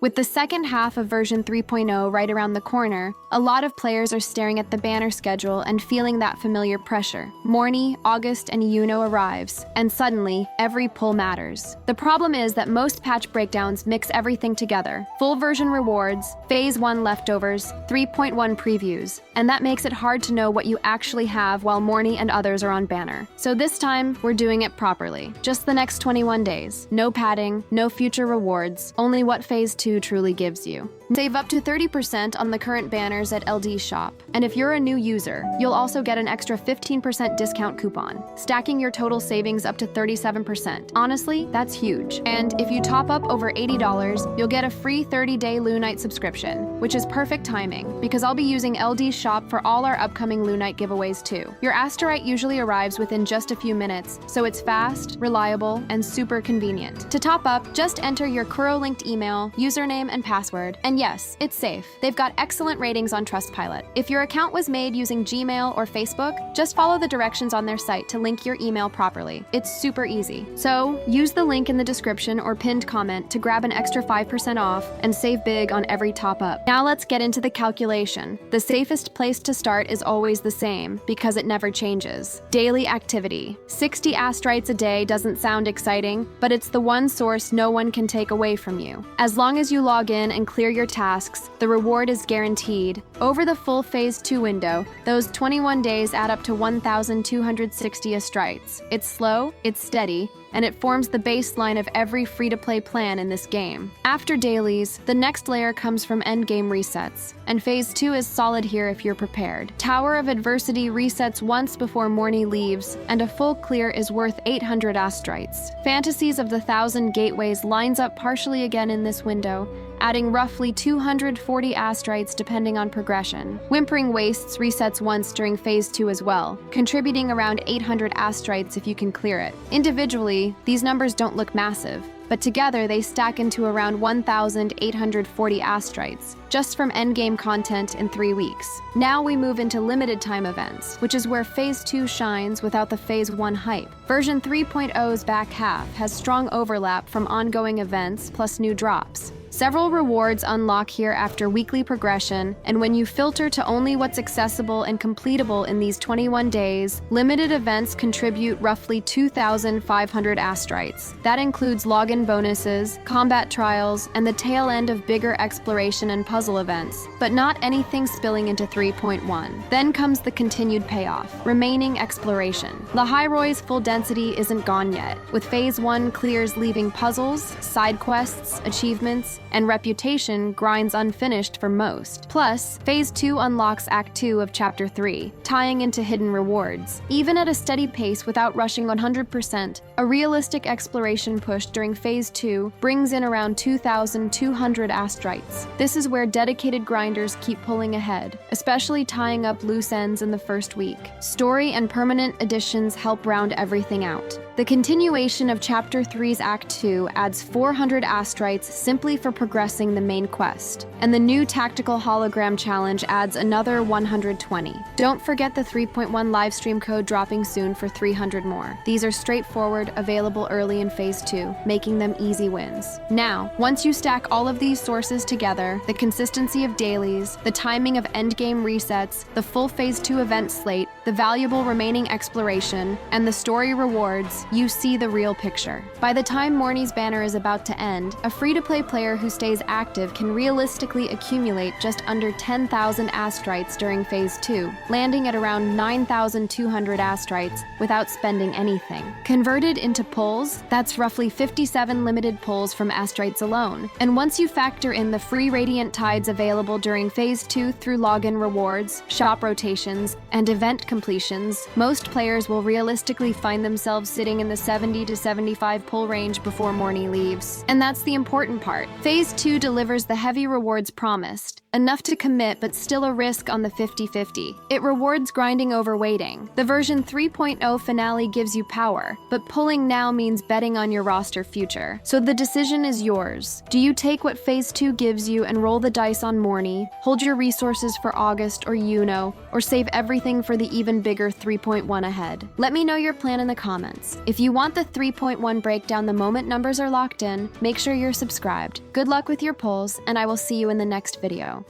With the second half of version 3.0 right around the corner, a lot of players are staring at the banner schedule and feeling that familiar pressure. Mornye, August, and Iuno arrives, and suddenly, every pull matters. The problem is that most patch breakdowns mix everything together. Full version rewards, Phase 1 leftovers, 3.1 previews, and that makes it hard to know what you actually have while Mornye and others are on banner. So this time, we're doing it properly. Just the next 21 days. No padding, no future rewards, only what Phase 2 truly gives you. Save up to 30% on the current banners at LD Shop. And if you're a new user, you'll also get an extra 15% discount coupon, stacking your total savings up to 37%. Honestly, that's huge. And if you top up over $80, you'll get a free 30-day Lunite subscription, which is perfect timing, because I'll be using LD Shop for all our upcoming Lunite giveaways too. Your Astrite usually arrives within just a few minutes, so it's fast, reliable, and super convenient. To top up, just enter your Kuro-linked email, username, and password, and yes, it's safe. They've got excellent ratings on Trustpilot. If your account was made using Gmail or Facebook, just follow the directions on their site to link your email properly. It's super easy. So, use the link in the description or pinned comment to grab an extra 5% off and save big on every top-up. Now let's get into the calculation. The safest place to start is always the same, because it never changes. Daily activity. 60 Astrites a day doesn't sound exciting, but it's the one source no one can take away from you. As long as you log in and clear your tasks, the reward is guaranteed. Over the full Phase 2 window, those 21 days add up to 1,260 Astrites. It's slow, it's steady, and it forms the baseline of every free-to-play plan in this game. After dailies, the next layer comes from Endgame Resets, and Phase 2 is solid here if you're prepared. Tower of Adversity resets once before Mornye leaves, and a full clear is worth 800 Astrites. Fantasies of the Thousand Gateways lines up partially again in this window, adding roughly 240 Astrites depending on progression. Whimpering Wastes resets once during Phase 2 as well, contributing around 800 Astrites if you can clear it. Individually, these numbers don't look massive, but together they stack into around 1,840 Astrites, just from endgame content in 3 weeks. Now we move into limited time events, which is where Phase 2 shines without the Phase 1 hype. Version 3.0's back half has strong overlap from ongoing events plus new drops. Several rewards unlock here after weekly progression, and when you filter to only what's accessible and completable in these 21 days, limited events contribute roughly 2,500 Astrites. That includes login bonuses, combat trials, and the tail end of bigger exploration and puzzle events, but not anything spilling into 3.1. Then comes the continued payoff, remaining exploration. Lahiroy's full density isn't gone yet, with Phase 1 clears leaving puzzles, side quests, achievements, and reputation grinds unfinished for most. Plus, Phase 2 unlocks Act 2 of Chapter 3, tying into hidden rewards. Even at a steady pace without rushing 100%, a realistic exploration push during Phase 2 brings in around 2,200 Astrites. This is where dedicated grinders keep pulling ahead, especially tying up loose ends in the first week. Story and permanent additions help round everything out. The continuation of Chapter 3's Act 2 adds 400 Astrites simply for progressing the main quest, and the new Tactical Hologram Challenge adds another 120. Don't forget the 3.1 livestream code dropping soon for 300 more. These are straightforward, available early in Phase 2, making them easy wins. Now, once you stack all of these sources together, the consistency of dailies, the timing of endgame resets, the full Phase 2 event slate, the valuable remaining exploration, and the story rewards, you see the real picture. By the time Mornye's banner is about to end, a free-to-play player who stays active can realistically accumulate just under 10,000 Astrites during Phase 2, landing at around 9,200 Astrites without spending anything. Converted into pulls, that's roughly 57 limited pulls from Astrites alone. And once you factor in the free Radiant Tides available during Phase 2 through login rewards, shop rotations, and event completions, most players will realistically find themselves sitting in the 70 to 75 pull range before Mornye leaves. And that's the important part. Phase 2 delivers the heavy rewards promised, enough to commit but still a risk on the 50-50. It rewards grinding over waiting. The version 3.0 finale gives you power, but pulling now means betting on your roster future. So the decision is yours. Do you take what Phase 2 gives you and roll the dice on Mornye, hold your resources for August or Iuno, or save everything for the even bigger 3.1 ahead? Let me know your plan in the comments. If you want the 3.1 breakdown the moment numbers are locked in, make sure you're subscribed. Good luck with your polls, and I will see you in the next video.